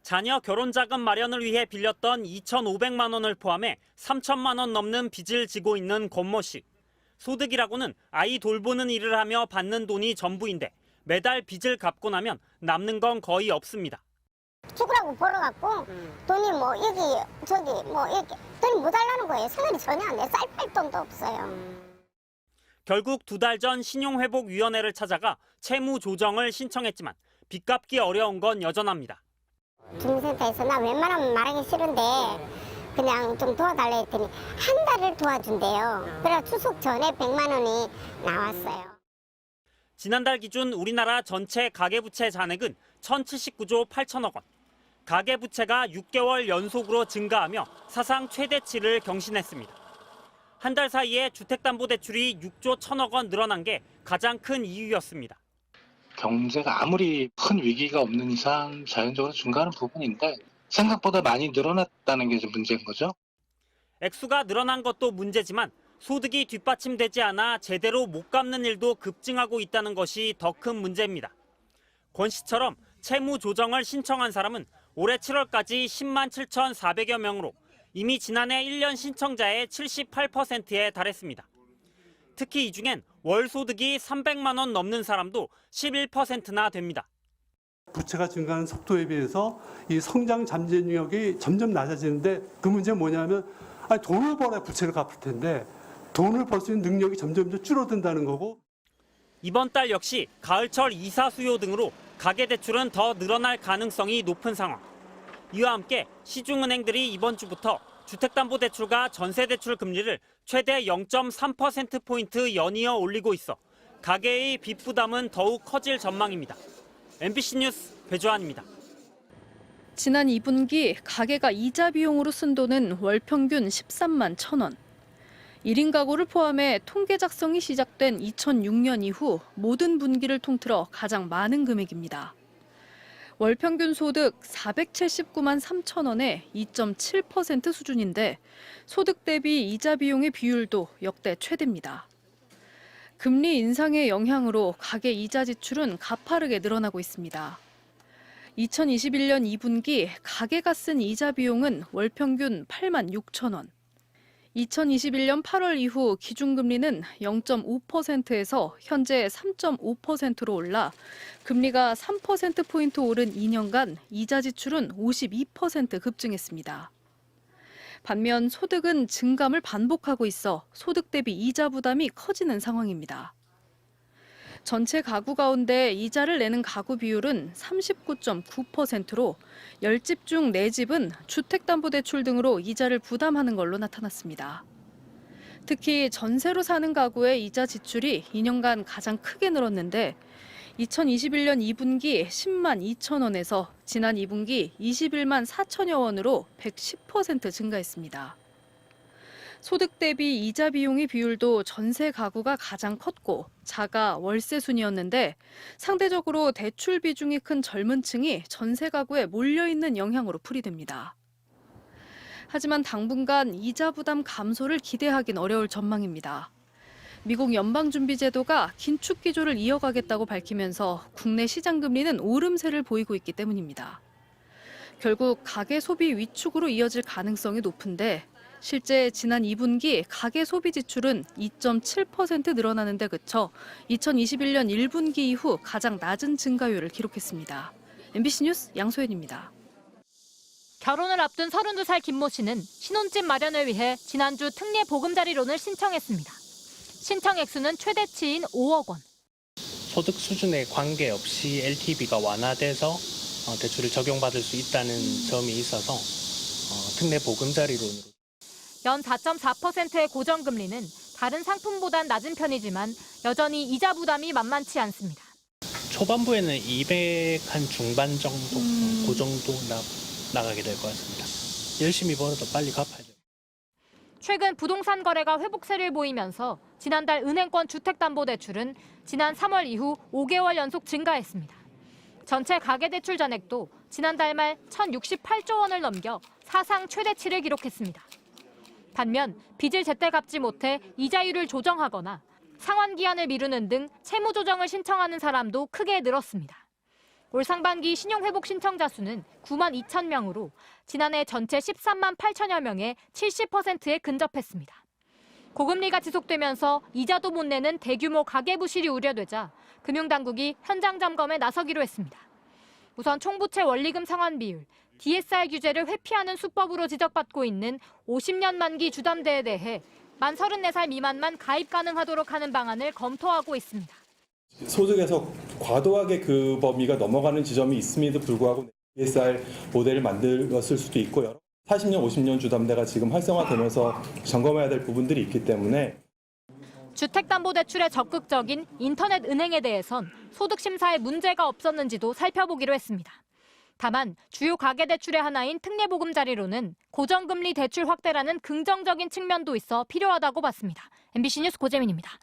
자녀 결혼 자금 마련을 위해 빌렸던 2,500만 원을 포함해 3천만 원 넘는 빚을 지고 있는 권모 씨. 소득이라고는 아이 돌보는 일을 하며 받는 돈이 전부인데 매달 빚을 갚고 나면 남는 건 거의 없습니다. 죽으라고 벌어갖고 돈이 뭐 여기 저기 뭐 이렇게 돈이 못 달라는 거예요. 생활이 전혀 안 돼. 쌀 팔 돈도 없어요. 결국 2달 전 신용회복위원회를 찾아가 채무 조정을 신청했지만 빚 갚기 어려운 건 여전합니다. 주민센터에서 나 웬만하면 말하기 싫은데 그냥 좀 도와달라 했더니 한 달을 도와준대요. 그래서 추석 전에 100만 원이 나왔어요. 지난달 기준 우리나라 전체 가계부채 잔액은 1,079조 8천억 원. 가계부채가 6개월 연속으로 증가하며 사상 최대치를 경신했습니다. 한 달 사이에 주택담보대출이 6조 1천억 원 늘어난 게 가장 큰 이유였습니다. 경제가 아무리 큰 위기가 없는 이상 자연적으로 증가하는 부분인데 생각보다 많이 늘어났다는 게 좀 문제인 거죠. 액수가 늘어난 것도 문제지만 소득이 뒷받침되지 않아 제대로 못 갚는 일도 급증하고 있다는 것이 더 큰 문제입니다. 권 씨처럼 채무 조정을 신청한 사람은 올해 7월까지 10만 7,400여 명으로 이미 지난해 1년 신청자의 78%에 달했습니다. 특히 이 중엔 월 소득이 300만 원 넘는 사람도 11%나 됩니다. 부채가 증가하는 속도에 비해서 이 성장 잠재력이 점점 낮아지는데 그 문제는 뭐냐면 돈을 벌어야 부채를 갚을 텐데 돈을 벌 수 있는 능력이 점점 줄어든다는 거고. 이번 달 역시 가을철 이사 수요 등으로 가계대출은 더 늘어날 가능성이 높은 상황. 이와 함께 시중은행들이 이번 주부터 주택담보대출과 전세대출 금리를 최대 0.3%포인트 연이어 올리고 있어 가계의 빚 부담은 더욱 커질 전망입니다. MBC 뉴스 배주환입니다. 지난 2분기 가계가 이자 비용으로 쓴 돈은 월 평균 13만 1,000원. 1인 가구를 포함해 통계 작성이 시작된 2006년 이후 모든 분기를 통틀어 가장 많은 금액입니다. 월 평균 소득 479만 3천 원의 2.7% 수준인데 소득 대비 이자 비용의 비율도 역대 최대입니다. 금리 인상의 영향으로 가계 이자 지출은 가파르게 늘어나고 있습니다. 2021년 2분기 가계가 쓴 이자 비용은 월 평균 8만 6천 원. 2021년 8월 이후 기준금리는 0.5%에서 현재 3.5%로 올라 금리가 3%포인트 오른 2년간 이자 지출은 52% 급증했습니다. 반면 소득은 증감을 반복하고 있어 소득 대비 이자 부담이 커지는 상황입니다. 전체 가구 가운데 이자를 내는 가구 비율은 39.9%로 10집 중 4집은 주택담보대출 등으로 이자를 부담하는 걸로 나타났습니다. 특히 전세로 사는 가구의 이자 지출이 2년간 가장 크게 늘었는데 2021년 2분기 10만 2천 원에서 지난 2분기 21만 4천여 원으로 110% 증가했습니다. 소득 대비 이자 비용의 비율도 전세 가구가 가장 컸고 자가 월세 순이었는데 상대적으로 대출 비중이 큰 젊은 층이 전세 가구에 몰려있는 영향으로 풀이됩니다. 하지만 당분간 이자 부담 감소를 기대하긴 어려울 전망입니다. 미국 연방준비제도가 긴축 기조를 이어가겠다고 밝히면서 국내 시장 금리는 오름세를 보이고 있기 때문입니다. 결국 가계 소비 위축으로 이어질 가능성이 높은데 실제 지난 2분기 가계 소비 지출은 2.7% 늘어나는 데 그쳐 2021년 1분기 이후 가장 낮은 증가율을 기록했습니다. MBC 뉴스 양소연입니다. 결혼을 앞둔 32살 김모 씨는 신혼집 마련을 위해 지난주 특례 보금자리론을 신청했습니다. 신청 액수는 최대치인 5억 원. 소득 수준에 관계없이 LTV가 완화돼서 대출을 적용받을 수 있다는 점이 있어서 특례 보금자리론으로. 연 4.4%의 고정금리는 다른 상품보단 낮은 편이지만 여전히 이자 부담이 만만치 않습니다. 초반부에는 200 한 중반 정도, 그 정도 나가게 될 것 같습니다. 열심히 벌어도 빨리 갚아야 돼요. 최근 부동산 거래가 회복세를 보이면서 지난달 은행권 주택담보대출은 지난 3월 이후 5개월 연속 증가했습니다. 전체 가계대출 잔액도 지난달 말 1,068조 원을 넘겨 사상 최대치를 기록했습니다. 반면 빚을 제때 갚지 못해 이자율을 조정하거나 상환 기한을 미루는 등 채무 조정을 신청하는 사람도 크게 늘었습니다. 올 상반기 신용회복 신청자 수는 9만 2천 명으로 지난해 전체 13만 8천여 명의 70%에 근접했습니다. 고금리가 지속되면서 이자도 못 내는 대규모 가계부실이 우려되자 금융당국이 현장 점검에 나서기로 했습니다. 우선 총부채 원리금 상환 비율, DSR 규제를 회피하는 수법으로 지적받고 있는 50년 만기 주담대에 대해 만 34살 미만만 가입 가능하도록 하는 방안을 검토하고 있습니다. 소득에서 과도하게 그 범위가 넘어가는 지점이 있음에도 불구하고 DSR 모델을 만들었을 수도 있고 40년, 50년 주담대가 지금 활성화되면서 점검해야 될 부분들이 있기 때문에 주택담보대출에 적극적인 인터넷 은행에 대해선 소득심사에 문제가 없었는지도 살펴보기로 했습니다. 다만 주요 가계대출의 하나인 특례보금자리로는 고정금리 대출 확대라는 긍정적인 측면도 있어 필요하다고 봤습니다. MBC 뉴스 고재민입니다.